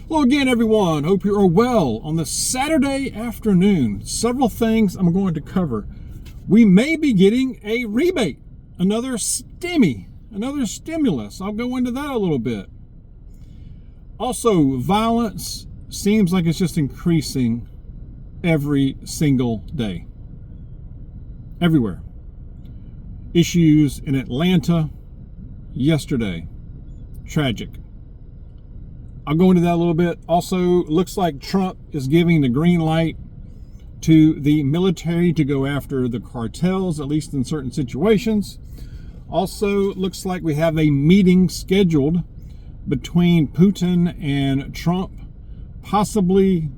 Hello again, everyone. Hope you are well on this Saturday afternoon. Several things I'm going to cover. We may be getting a rebate, another stimulus. I'll go into that a little bit. Also, violence seems like it's just increasing every single day. Everywhere. Issues in Atlanta yesterday. Tragic. I'll go into that a little bit. Also, looks like Trump is giving the green light to the military to go after the cartels, at least in certain situations. Also, looks like we have a meeting scheduled between Putin and Trump, possibly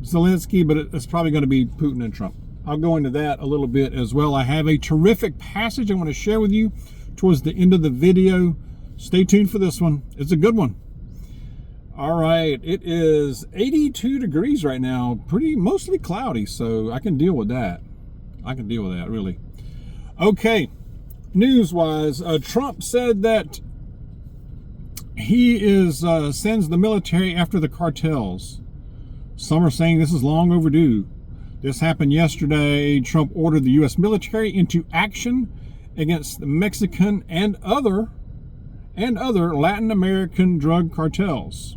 Zelensky, but it's probably going to be Putin and Trump. I'll go into that a little bit as well. I have a terrific passage I want to share with you towards the end of the video. Stay tuned for this one. It's a good one. All right, it is 82 degrees right now, mostly cloudy, so I can deal with that. Really. Okay, news-wise, Trump said that he sends the military after the cartels. Some are saying this is long overdue. This happened yesterday. Trump ordered the U.S. military into action against the Mexican and other Latin American drug cartels,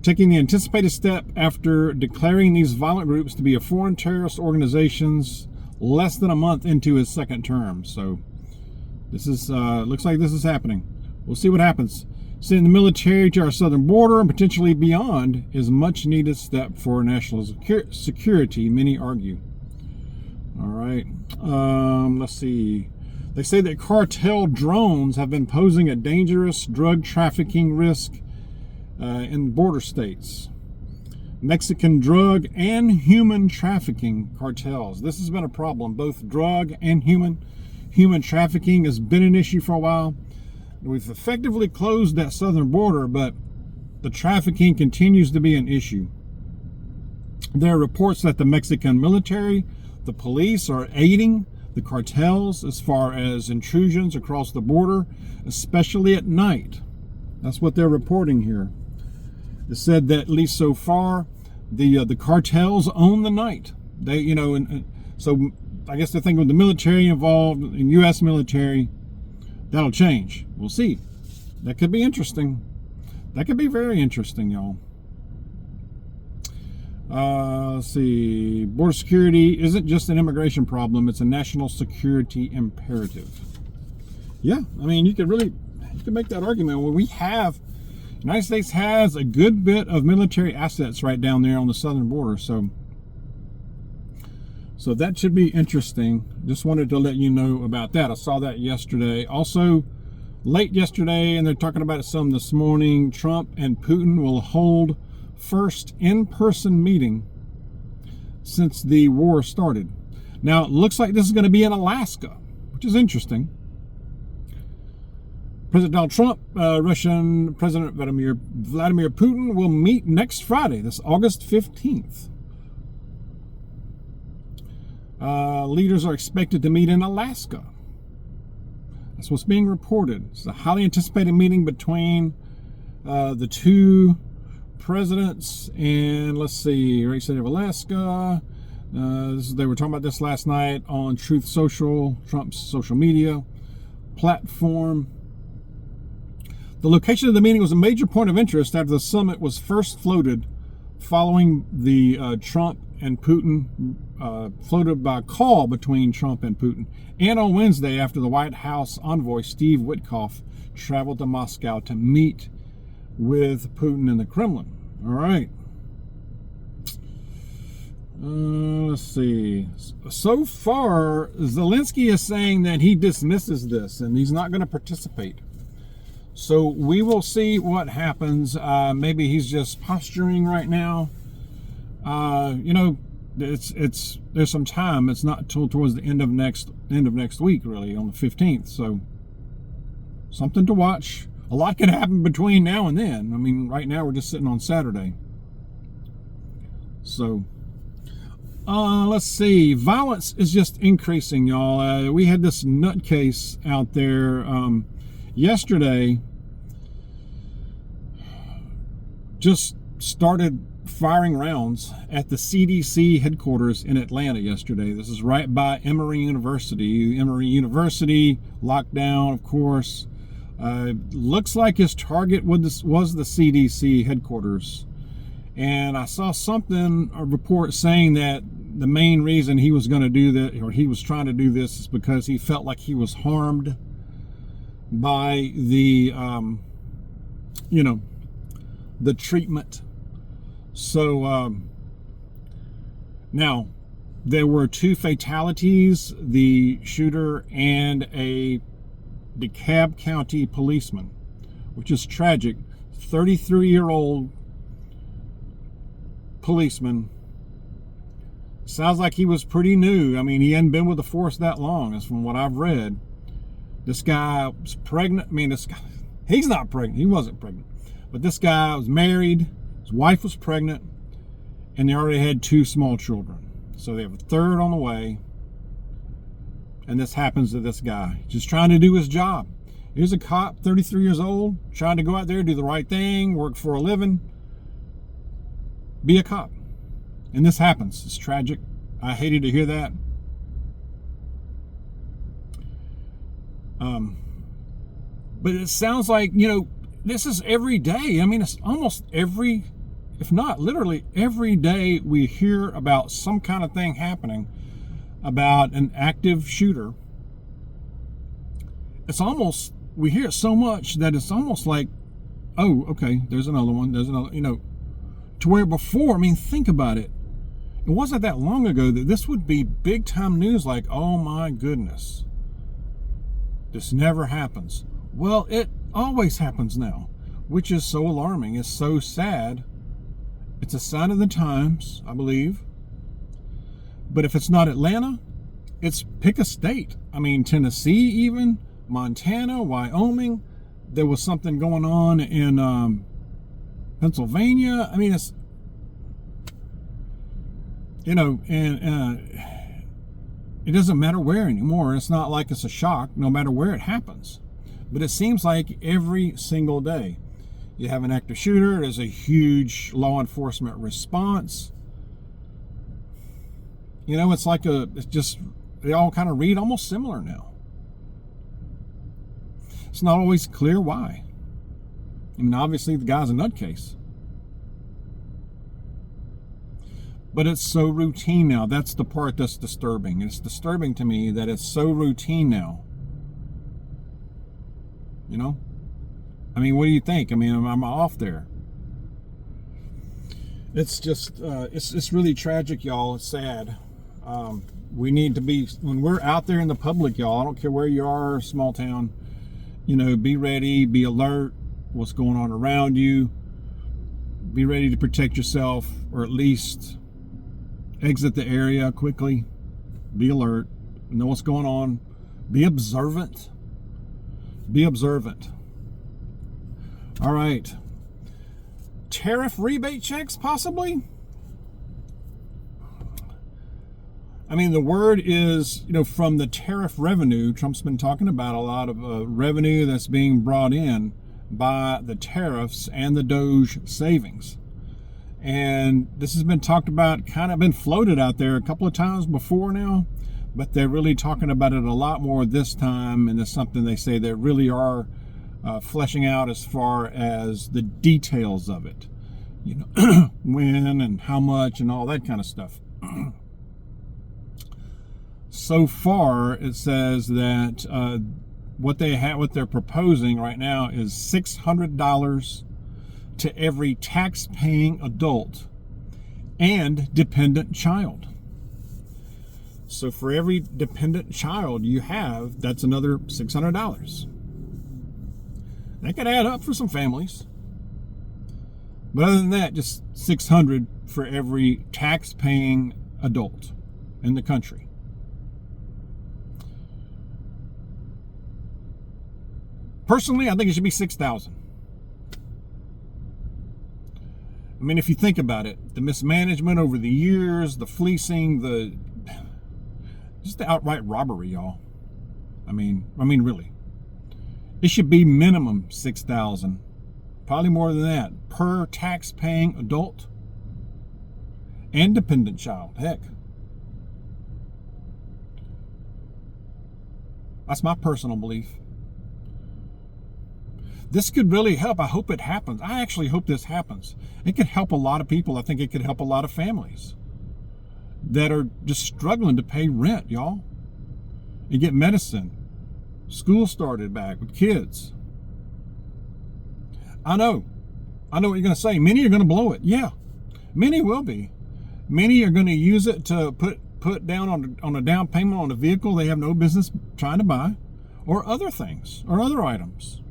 taking the anticipated step after declaring these violent groups to be foreign terrorist organizations less than a month into his second term. So this is looks like this is happening. We'll see what happens. Sending the military to our southern border and potentially beyond is a much needed step for national security, many argue. All right, let's see. They say that cartel drones have been posing a dangerous drug trafficking risk in border states. Mexican drug and human trafficking cartels. This has been a problem. Both drug and human trafficking has been an issue for a while. We've effectively closed that southern border, but the trafficking continues to be an issue. There are reports that the Mexican military, the police are aiding the cartels as far as intrusions across the border, especially at night. That's what they're reporting here. It said that at least so far, the cartels own the night. They, so I guess they're thinking with the military involved, in U.S. military, that'll change. We'll see. That could be interesting. That could be very interesting, y'all. Let's see. Border security isn't just an immigration problem; it's a national security imperative. Yeah, I mean, you could make that argument. Well, the United States has a good bit of military assets right down there on the southern border, so that should be interesting. Just wanted to let you know about that. I saw that yesterday. Also, late yesterday, and they're talking about it some this morning, Trump and Putin will hold first in-person meeting since the war started. Now, it looks like this is going to be in Alaska, which is interesting. President Donald Trump, Russian President Vladimir Putin will meet next Friday, this August 15th. Leaders are expected to meet in Alaska. That's what's being reported. It's a highly anticipated meeting between the two presidents. And let's see, Great State of Alaska. They were talking about this last night on Truth Social, Trump's social media platform. The location of the meeting was a major point of interest after the summit was first floated following the Trump and Putin, floated by call between Trump and Putin, and on Wednesday after the White House envoy Steve Witkoff traveled to Moscow to meet with Putin in the Kremlin. All right. Let's see. So far, Zelensky is saying that he dismisses this and he's not going to participate. So we will see what happens. Maybe he's just posturing right now. There's some time. It's not till towards the end of next week, really, on the 15th. So something to watch. A lot can happen between now and then. I mean, right now we're just sitting on Saturday. So let's see. Violence is just increasing, y'all. We had this nutcase out there yesterday just started firing rounds at the CDC headquarters in Atlanta yesterday. This is right by Emory University. Emory University locked down, of course. Looks like his target was the CDC headquarters. And I saw a report saying that the main reason he was going to do that, or he was trying to do this, is because he felt like he was harmed by the, the treatment. So now there were 2 fatalities, the shooter and a DeKalb County policeman, which is tragic. 33-year-old policeman. Sounds like he was pretty new. I mean, he hadn't been with the force that long, as from what I've read. This guy was pregnant. I mean, he's not pregnant. He wasn't pregnant. But this guy was married. His wife was pregnant. And they already had 2 small children. So they have a 3rd on the way. And this happens to this guy. Just trying to do his job. Here's a cop, 33 years old, trying to go out there, do the right thing, work for a living, be a cop. And this happens. It's tragic. I hated to hear that. But it sounds like, this is every day. I mean, it's almost every, if not literally every day, we hear about some kind of thing happening about an active shooter. It's almost, we hear it so much that it's almost like, oh, okay, there's another one, to where before, I mean, think about it. It wasn't that long ago that this would be big time news, like, oh my goodness, this never happens. Well, it always happens now, which is so alarming. It's so sad. It's a sign of the times, I believe. But if it's not Atlanta, it's pick a state. I mean, Tennessee even, Montana, Wyoming. There was something going on in Pennsylvania. I mean, it's, it doesn't matter where anymore. It's not like it's a shock, no matter where it happens. But it seems like every single day you have an active shooter. There's a huge law enforcement response. It's just, they all kind of read almost similar now. It's not always clear why. I mean, obviously the guy's a nutcase. But it's so routine now. That's the part that's disturbing. It's disturbing to me that it's so routine now. I mean, what do you think? I mean, I'm off there. It's just, it's really tragic, y'all. It's sad. We need to be, when we're out there in the public, y'all, I don't care where you are, small town, be ready, be alert, what's going on around you. Be ready to protect yourself, or at least exit the area quickly. Be alert, know what's going on. Be observant. Be observant. All right. Tariff rebate checks, possibly? I mean, the word is, from the tariff revenue. Trump's been talking about a lot of revenue that's being brought in by the tariffs and the Doge savings. And this has been talked about, kind of been floated out there a couple of times before now, but they're really talking about it a lot more this time. And it's something they say they really are fleshing out as far as the details of it, when and how much and all that kind of stuff. So far, it says that what they're proposing right now is $600 to every tax-paying adult and dependent child. So for every dependent child you have, that's another $600. That could add up for some families. But other than that, just $600 for every tax-paying adult in the country. Personally, I think it should be $6,000. I mean, if you think about it, the mismanagement over the years, the fleecing, just the outright robbery, y'all. I mean, really. It should be minimum $6,000 probably more than that, per tax-paying adult and dependent child. Heck, that's my personal belief. This could really help. I hope it happens. I actually hope this happens. It could help a lot of people. I think it could help a lot of families that are just struggling to pay rent, y'all. And get medicine. School started back with kids. I know what you're going to say. Many are going to blow it. Yeah, many will be. Many are going to use it to put down on a down payment on a vehicle they have no business trying to buy, or other things, or other items.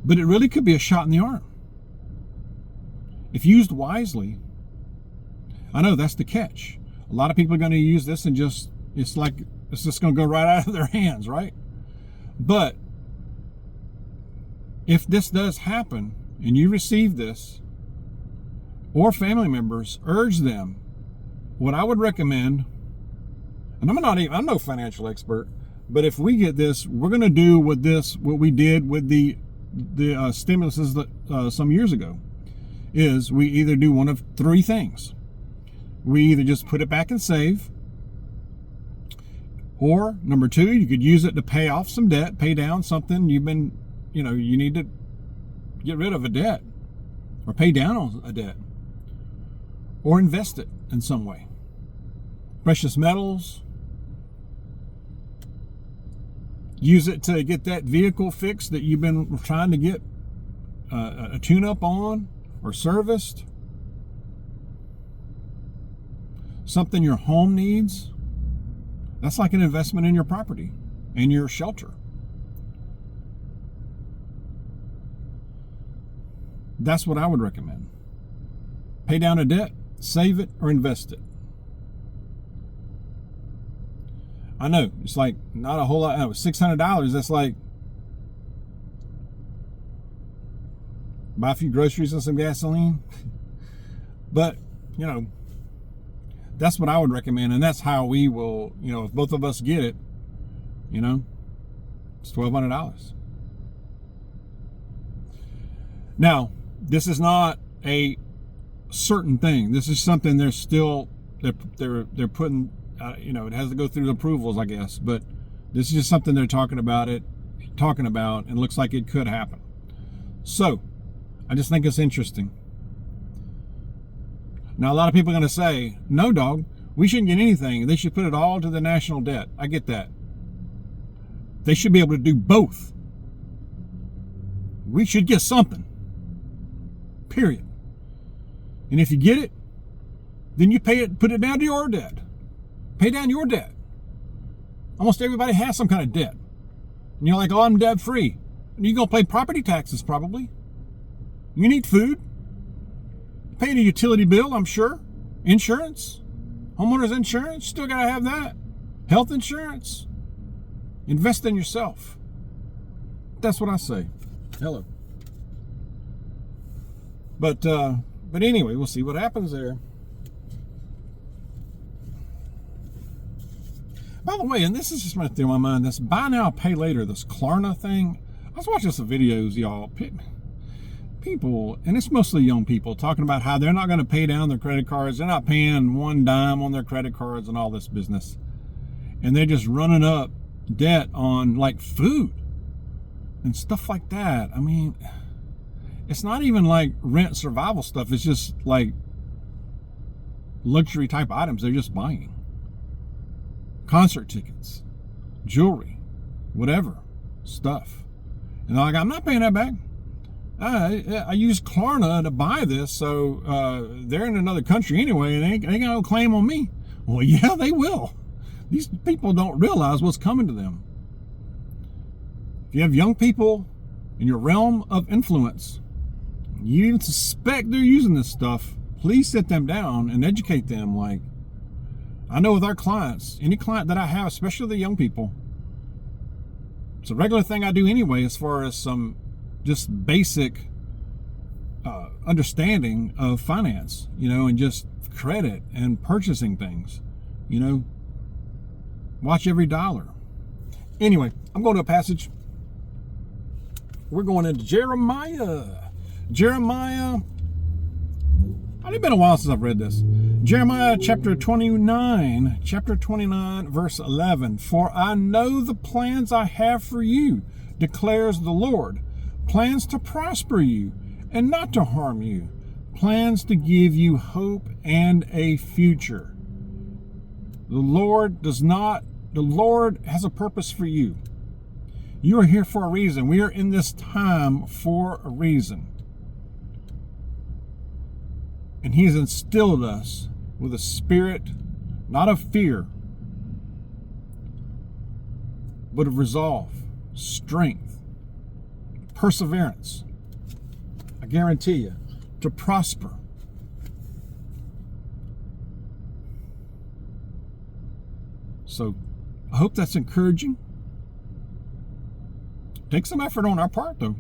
But it really could be a shot in the arm. If used wisely. I know that's the catch. A lot of people are going to use this and it's just going to go right out of their hands, right? But if this does happen and you receive this, or family members, urge them. What I would recommend, and I'm no financial expert, but if we get this, we're going to do what we did with the stimuluses some years ago, is we either do one of three things. We either just put it back and save, or number two, you could use it to pay off some debt, pay down something you need to get rid of a debt, or pay down on a debt, or invest it in some way. Precious metals, use it to get that vehicle fixed that you've been trying to get a tune-up on or serviced. Something your home needs. That's like an investment in your property and your shelter. That's what I would recommend. Pay down a debt, save it, or invest it. I know, it's like not a whole lot. $600, that's like buy a few groceries and some gasoline. But, that's what I would recommend. And that's how we will, if both of us get it, it's $1,200. Now, this is not a certain thing. This is something they're putting, it has to go through the approvals, I guess. But this is just something they're talking about, and looks like it could happen. So, I just think it's interesting. Now, a lot of people are going to say, no, dog, we shouldn't get anything. They should put it all to the national debt. I get that. They should be able to do both. We should get something. Period. And if you get it, then you pay it, put it down to your debt. Pay down your debt. Almost everybody has some kind of debt. And you're like, oh, I'm debt free. You're going to pay property taxes probably. You need food. Paying a utility bill, I'm sure. Insurance. Homeowners insurance. Still got to have that. Health insurance. Invest in yourself. That's what I say. Hello. But anyway, we'll see what happens there. By the way, and this is just running through my mind, this buy now, pay later, this Klarna thing. I was watching some videos, y'all. People, and it's mostly young people, talking about how they're not going to pay down their credit cards. They're not paying one dime on their credit cards and all this business. And they're just running up debt on like food and stuff like that. I mean, it's not even like rent survival stuff. It's just like luxury type items they're just buying. Concert tickets, jewelry, whatever stuff. And they're like, I'm not paying that back. I use Klarna to buy this, so they're in another country anyway, and they got no claim on me. Well, yeah, they will. These people don't realize what's coming to them. If you have young people in your realm of influence, you even suspect they're using this stuff, please sit them down and educate them. Like, I know with our clients, any client that I have, especially the young people, it's a regular thing I do anyway, as far as some just basic understanding of finance, and just credit and purchasing things, watch every dollar. Anyway, I'm going to a passage. we're going into Jeremiah. Jeremiah, it's been a while since I've read this. Jeremiah chapter 29, verse 11. For I know the plans I have for you, declares the Lord. Plans to prosper you and not to harm you. Plans to give you hope and a future. The Lord has a purpose for you. You are here for a reason. We are in this time for a reason. And He has instilled us with a spirit, not of fear, but of resolve, strength, perseverance. I guarantee you, to prosper. So I hope that's encouraging. Takes some effort on our part, though.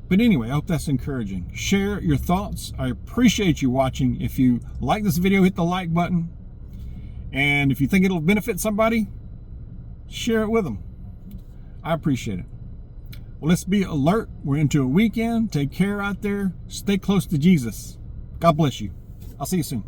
But anyway, I hope that's encouraging. Share your thoughts. I appreciate you watching. If you like this video, hit the like button. And if you think it'll benefit somebody, share it with them. I appreciate it. Well, let's be alert. We're into a weekend. Take care out there. Stay close to Jesus. God bless you. I'll see you soon.